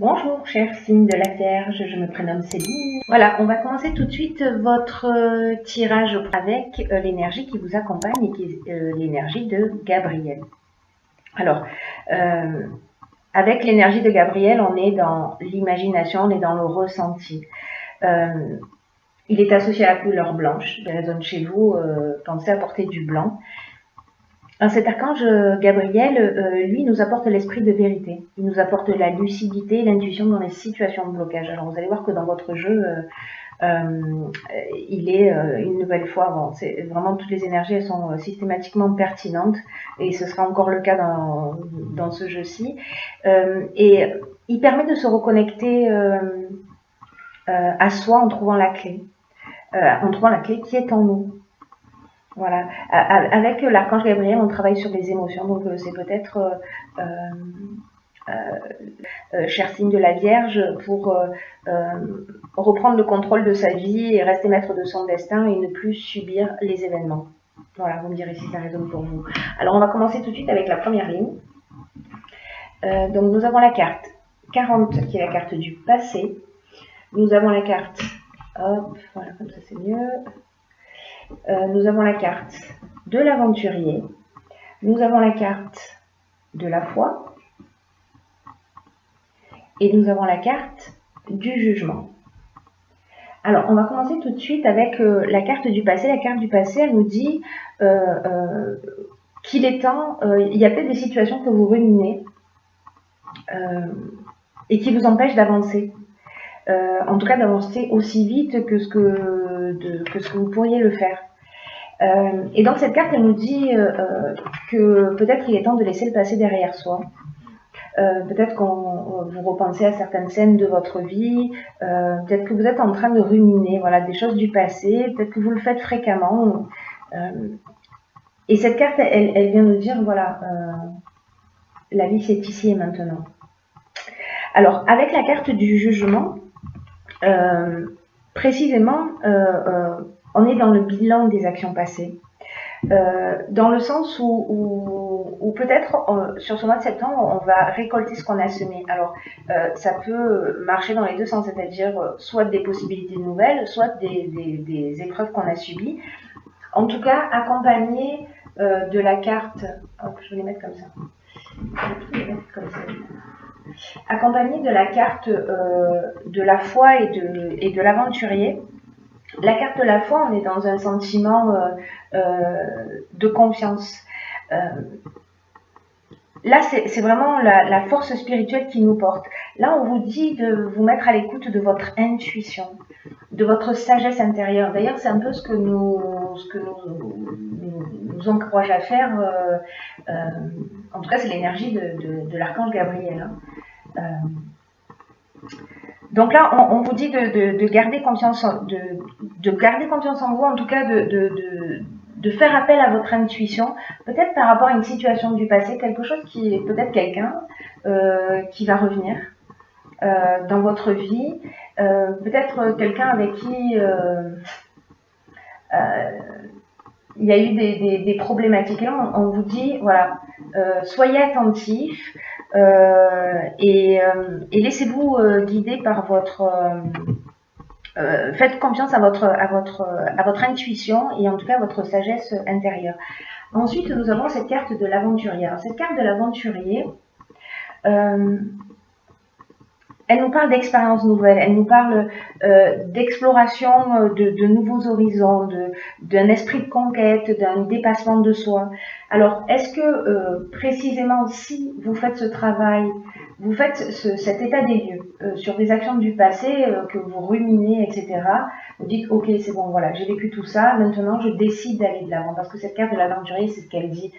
Bonjour, chers signes de la Vierge, je me prénomme Céline. Voilà, on va commencer tout de suite votre tirage avec l'énergie qui vous accompagne et qui est l'énergie de Gabriel. Alors, avec l'énergie de Gabriel, on est dans l'imagination, on est dans le ressenti. Il est associé à la couleur blanche, qui résonne chez vous, pensez à porter du blanc. Alors cet archange Gabriel, lui, nous apporte l'esprit de vérité. Il nous apporte la lucidité, l'intuition dans les situations de blocage. Alors vous allez voir que dans votre jeu, il est une nouvelle fois, bon, c'est vraiment toutes les énergies, elles sont systématiquement pertinentes et ce sera encore le cas dans ce jeu-ci. Et il permet de se reconnecter à soi en trouvant la clé. Qui est en nous. Voilà. Avec l'archange Gabriel, on travaille sur les émotions, donc c'est peut-être cher signe de la Vierge pour reprendre le contrôle de sa vie et rester maître de son destin et ne plus subir les événements. Voilà, vous me direz si ça résonne pour vous. Alors on va commencer tout de suite avec la première ligne. Donc nous avons la carte 40 qui est la carte du passé. Nous avons la carte, hop, voilà, comme ça c'est mieux. Nous avons la carte de l'aventurier, nous avons la carte de la foi et nous avons la carte du jugement. Alors, on va commencer tout de suite avec la carte du passé. La carte du passé, elle nous dit qu'il est temps, il y a peut-être des situations que vous ruminez et qui vous empêchent d'avancer. En tout cas, d'avancer aussi vite que ce que vous pourriez le faire. Et donc cette carte, elle nous dit que peut-être il est temps de laisser le passé derrière soi. Peut-être qu'on vous repensez à certaines scènes de votre vie, peut-être que vous êtes en train de ruminer, voilà, des choses du passé, peut-être que vous le faites fréquemment. Et cette carte, elle vient nous dire, voilà, la vie c'est ici et maintenant. Alors, avec la carte du jugement, précisément, on est dans le bilan des actions passées, dans le sens où peut-être sur ce mois de septembre, on va récolter ce qu'on a semé. Alors, ça peut marcher dans les deux sens, c'est-à-dire soit des possibilités nouvelles, soit des épreuves qu'on a subies. En tout cas, accompagné de la carte, je vais les mettre comme ça. Accompagné de la carte de la foi et de l'aventurier. La carte de la foi, on est dans un sentiment de confiance. Là, c'est vraiment la force spirituelle qui nous porte. Là, on vous dit de vous mettre à l'écoute de votre intuition, de votre sagesse intérieure. D'ailleurs, c'est un peu ce que nous encourage à faire. En tout cas, c'est l'énergie de l'archange Gabriel. Donc là, on vous dit de garder confiance, de garder confiance en vous, en tout cas de faire appel à votre intuition, peut-être par rapport à une situation du passé, quelque chose qui est peut-être quelqu'un qui va revenir dans votre vie, peut-être quelqu'un avec qui il y a eu des problématiques. Et là, on vous dit, voilà, soyez attentifs et laissez-vous guider par votre... faites confiance à votre intuition et en tout cas à votre sagesse intérieure. Ensuite, nous avons cette carte de l'aventurier. Alors, cette carte de l'aventurier, elle nous parle d'expériences nouvelles, elle nous parle d'exploration de nouveaux horizons, d'un esprit de conquête, d'un dépassement de soi. Alors, est-ce que précisément si vous faites ce travail, vous faites cet état des lieux sur des actions du passé que vous ruminez, etc., vous dites, ok, c'est bon, voilà, j'ai vécu tout ça, maintenant je décide d'aller de l'avant, parce que cette carte de l'aventurier, c'est ce qu'elle dit,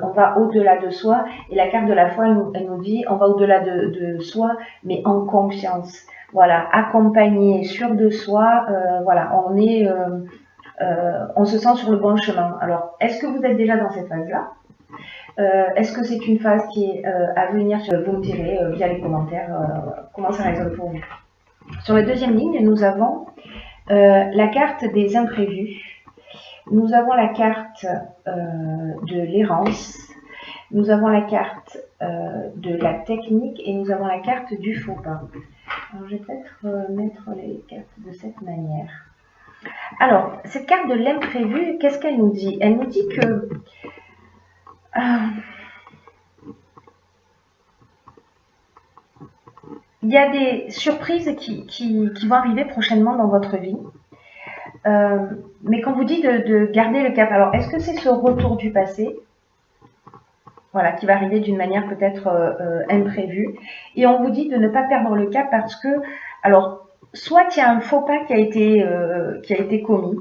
on va au-delà de soi, et la carte de la foi, elle nous dit, on va au-delà de soi, mais en confiance, voilà, accompagné, sûr de soi, voilà, on se sent sur le bon chemin. Alors, est-ce que vous êtes déjà dans cette phase-là? Est-ce que c'est une phase qui est à venir? Vous me direz via les commentaires comment ça résonne pour vous. Sur la deuxième ligne, nous avons la carte des imprévus. Nous avons la carte de l'errance. Nous avons la carte de la technique et nous avons la carte du faux pas. Alors, je vais peut-être mettre les cartes de cette manière. Alors, cette carte de l'imprévu, qu'est-ce qu'elle nous dit? Elle nous dit que il y a des surprises qui vont arriver prochainement dans votre vie. Mais quand vous dit de garder le cap, alors est-ce que c'est ce retour du passé, voilà, qui va arriver d'une manière peut-être imprévue, et on vous dit de ne pas perdre le cap parce que, alors, soit il y a un faux pas qui a été commis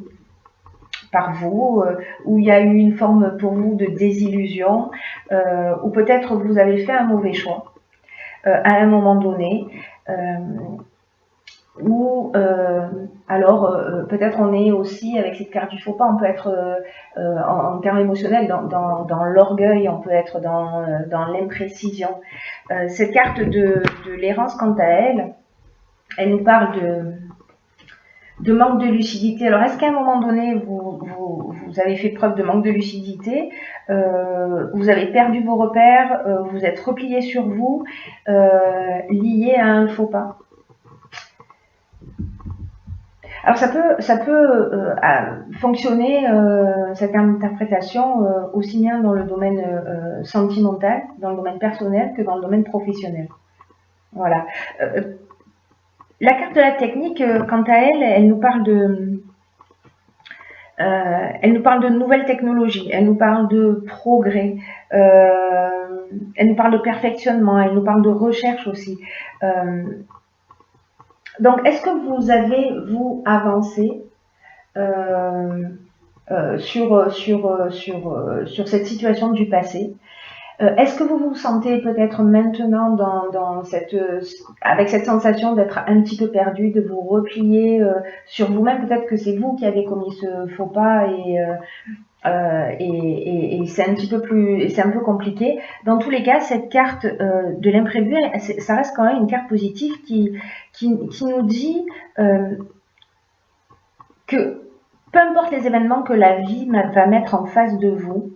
par vous, où il y a eu une forme pour vous de désillusion, ou peut-être vous avez fait un mauvais choix à un moment donné, ou alors peut-être on est aussi avec cette carte du faux pas, on peut être en termes émotionnels dans l'orgueil, on peut être dans l'imprécision. Cette carte de l'errance, quant à elle, elle nous parle de manque de lucidité. Alors est-ce qu'à un moment donné vous avez fait preuve de manque de lucidité, vous avez perdu vos repères, vous êtes replié sur vous, lié à un faux pas? Alors ça peut fonctionner, cette interprétation, aussi bien dans le domaine sentimental, dans le domaine personnel, que dans le domaine professionnel. Voilà. La carte de la technique, quant à elle, elle nous parle de nouvelles technologies, elle nous parle de progrès, elle nous parle de perfectionnement, elle nous parle de recherche aussi. Donc, est-ce que vous avez, vous, avancé sur cette situation du passé? Est-ce que vous vous sentez peut-être maintenant avec cette sensation d'être un petit peu perdu, de vous replier sur vous-même? Peut-être que c'est vous qui avez commis ce faux pas et c'est un peu compliqué. Dans tous les cas, cette carte de l'imprévu, ça reste quand même une carte positive qui nous dit que peu importe les événements que la vie va mettre en face de vous,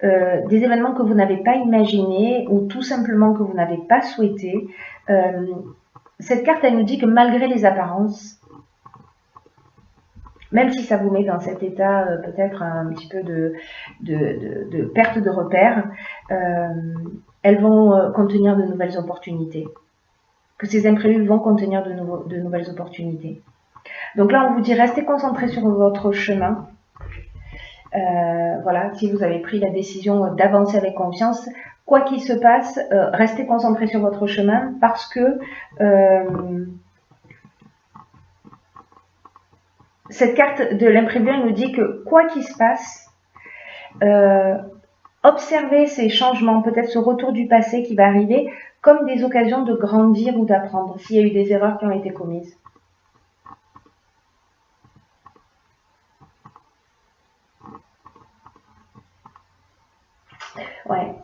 des événements que vous n'avez pas imaginés ou tout simplement que vous n'avez pas souhaité, cette carte, elle nous dit que malgré les apparences, même si ça vous met dans cet état peut-être un petit peu de perte de repères, elles vont contenir de nouvelles opportunités. Que ces imprévus vont contenir de nouvelles opportunités. Donc là, on vous dit restez concentrés sur votre chemin. Voilà, si vous avez pris la décision d'avancer avec confiance, quoi qu'il se passe, restez concentrés sur votre chemin parce que cette carte de l'imprévu nous dit que quoi qu'il se passe, observez ces changements, peut-être ce retour du passé qui va arriver, comme des occasions de grandir ou d'apprendre s'il y a eu des erreurs qui ont été commises. Ouais.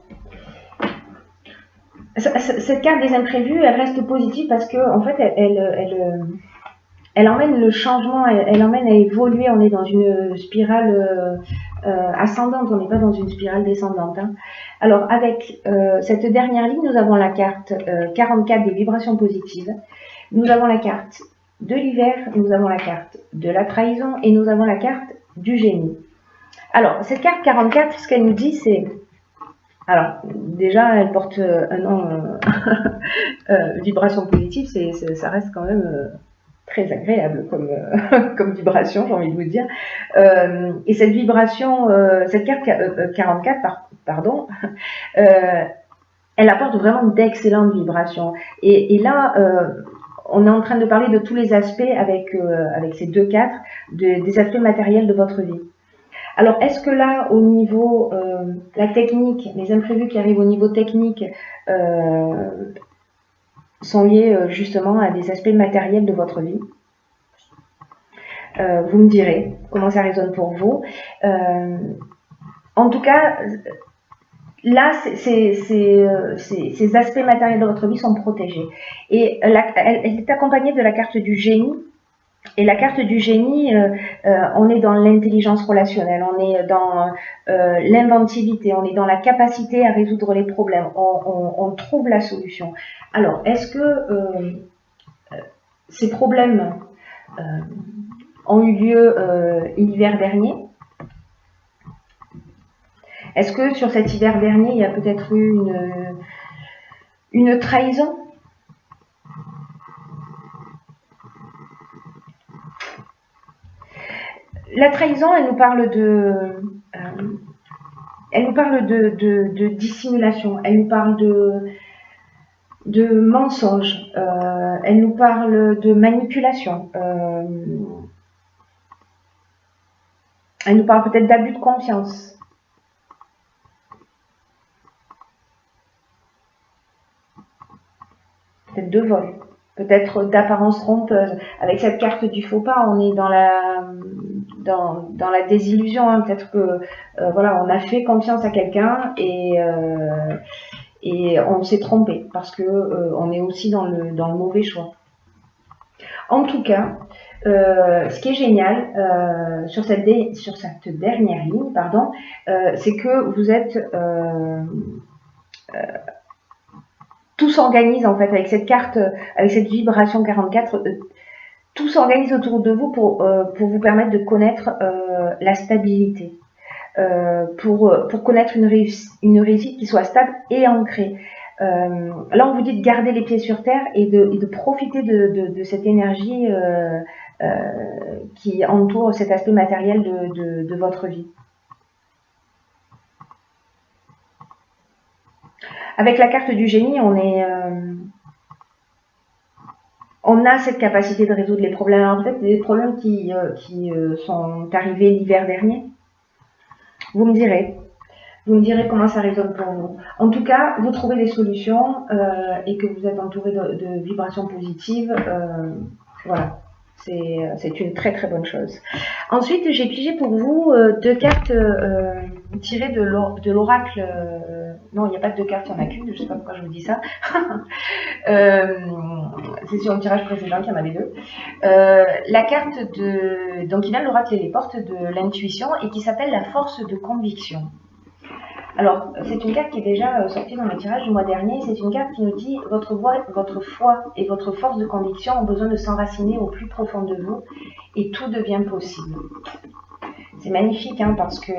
Cette carte des imprévus, elle reste positive parce que en fait, elle emmène le changement, elle emmène à évoluer. On est dans une spirale ascendante, on n'est pas dans une spirale descendante. Hein. Alors avec cette dernière ligne, nous avons la carte 44 des vibrations positives, nous avons la carte de l'hiver, nous avons la carte de la trahison et nous avons la carte du génie. Alors cette carte 44, ce qu'elle nous dit, c'est... Alors, déjà, elle porte un nom vibration positive, ça reste quand même très agréable comme vibration, j'ai envie de vous dire. Et cette vibration, cette carte 44, pardon, elle apporte vraiment d'excellentes vibrations. Et là, on est en train de parler de tous les aspects avec ces deux cartes, des aspects matériels de votre vie. Alors, est-ce que là, au niveau, la technique, les imprévus qui arrivent au niveau technique sont liés justement à des aspects matériels de votre vie? Vous me direz comment ça résonne pour vous. En tout cas, là, ces aspects matériels de votre vie sont protégés. Et elle est accompagnée de la carte du génie Et la carte du génie, on est dans l'intelligence relationnelle, on est dans l'inventivité, on est dans la capacité à résoudre les problèmes, on trouve la solution. Alors, est-ce que ces problèmes ont eu lieu l'hiver dernier? Est-ce que sur cet hiver dernier, il y a peut-être eu une trahison? La trahison, elle nous parle de dissimulation, elle nous parle de mensonge, elle nous parle de manipulation, elle nous parle peut-être d'abus de confiance. Peut-être de vol, peut-être d'apparence trompeuse. Avec cette carte du faux pas, on est dans la désillusion. Hein. Peut-être que voilà, on a fait confiance à quelqu'un et on s'est trompé parce que on est aussi dans le mauvais choix. En tout cas, ce qui est génial sur cette dernière ligne, pardon, c'est que vous êtes tout s'organise en fait avec cette carte, avec cette vibration 44, tout s'organise autour de vous pour vous permettre de connaître la stabilité, pour connaître une réussite qui soit stable et ancrée. Là, on vous dit de garder les pieds sur terre et de profiter de cette énergie qui entoure cet aspect matériel de votre vie. Avec la carte du génie, on a cette capacité de résoudre les problèmes. En fait, des problèmes qui sont arrivés l'hiver dernier. Vous me direz comment ça résonne pour vous. En tout cas, vous trouvez des solutions et que vous êtes entouré de vibrations positives. Voilà, c'est une très très bonne chose. Ensuite, j'ai pigé pour vous deux cartes tirées de l'oracle. Non, il n'y a pas de deux cartes, il n'y en a qu'une. Je ne sais pas pourquoi je vous dis ça. C'est sur le tirage précédent qu'il y en avait deux. La carte donc qui vient de l'oracle et les portes de l'intuition et qui s'appelle la force de conviction. Alors, c'est une carte qui est déjà sortie dans le tirage du mois dernier. C'est une carte qui nous dit votre foi et votre force de conviction ont besoin de s'enraciner au plus profond de vous et tout devient possible. C'est magnifique hein, parce que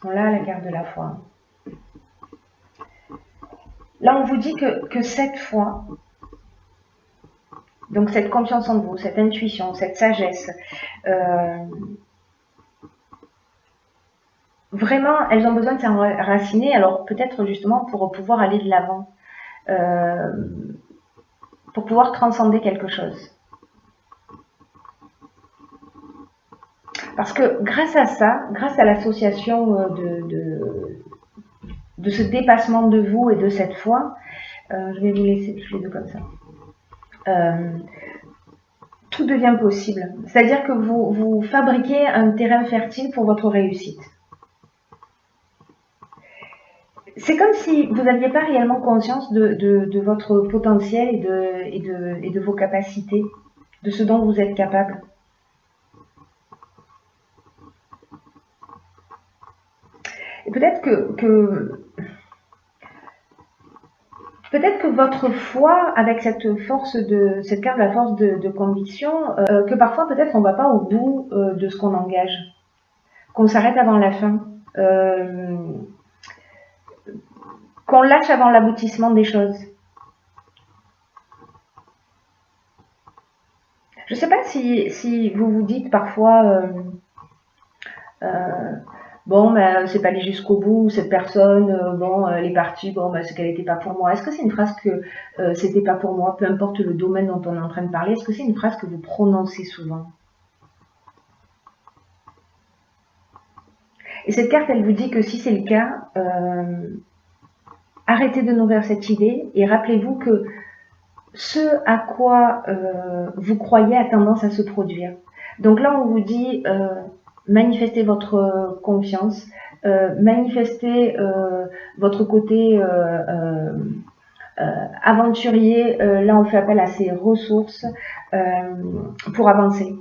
on a la carte de la foi. Là, on vous dit que cette foi, donc cette confiance en vous, cette intuition, cette sagesse, vraiment, elles ont besoin de s'enraciner, alors peut-être justement pour pouvoir aller de l'avant, pour pouvoir transcender quelque chose. Parce que grâce à ça, grâce à l'association de ce dépassement de vous et de cette foi, je vais vous laisser tous les deux comme ça. Tout devient possible. C'est-à-dire que vous fabriquez un terrain fertile pour votre réussite. C'est comme si vous n'aviez pas réellement conscience de votre potentiel et de vos capacités, de ce dont vous êtes capable. Et peut-être que votre foi, avec cette carte de la force de conviction, que parfois peut-être on ne va pas au bout de ce qu'on engage, qu'on s'arrête avant la fin, qu'on lâche avant l'aboutissement des choses. Je ne sais pas si vous vous dites parfois bon, ben, c'est pas allé jusqu'au bout, cette personne, bon, elle est partie, bon, ben, c'est qu'elle n'était pas pour moi. Est-ce que c'est une phrase que c'était pas pour moi, peu importe le domaine dont on est en train de parler, est-ce que c'est une phrase que vous prononcez souvent? Et cette carte, elle vous dit que si c'est le cas, arrêtez de nourrir cette idée et rappelez-vous que ce à quoi vous croyez a tendance à se produire. Donc là, on vous dit manifestez votre confiance, manifestez votre côté aventurier, là on fait appel à ses ressources pour avancer.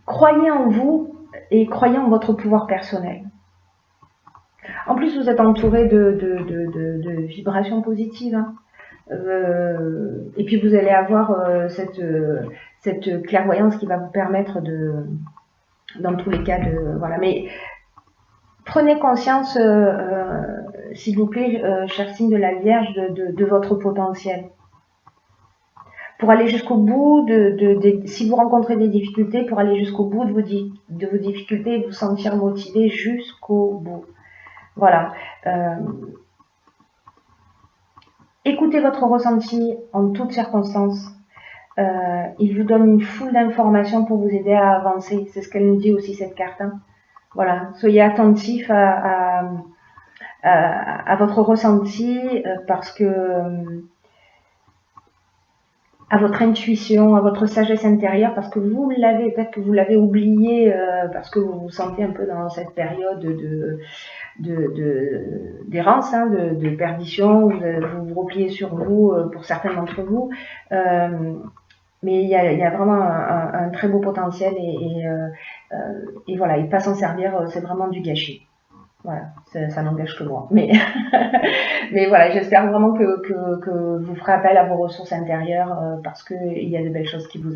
Croyez en vous et croyez en votre pouvoir personnel. En plus, vous êtes entouré de vibrations positives. Hein. Et puis vous allez avoir cette clairvoyance qui va vous permettre dans tous les cas, voilà. Mais prenez conscience, s'il vous plaît, cher signe de la Vierge, de votre potentiel. Pour aller jusqu'au bout, si vous rencontrez des difficultés, pour aller jusqu'au bout de vos difficultés et vous sentir motivé jusqu'au bout. Voilà. Écoutez votre ressenti en toutes circonstances. Il vous donne une foule d'informations pour vous aider à avancer. C'est ce qu'elle nous dit aussi, cette carte. Hein. Voilà. Soyez attentif à votre ressenti parce que à votre intuition, à votre sagesse intérieure, parce que vous l'avez, peut-être que vous l'avez oublié, parce que vous vous sentez un peu dans cette période d'errance, hein, de perdition, vous vous repliez sur vous, pour certains d'entre vous, mais il y a vraiment un très beau potentiel et voilà, et pas s'en servir, c'est vraiment du gâchis. Voilà, ça n'engage que moi. Mais, mais voilà, j'espère vraiment que vous ferez appel à vos ressources intérieures parce qu'il y a de belles choses qui vous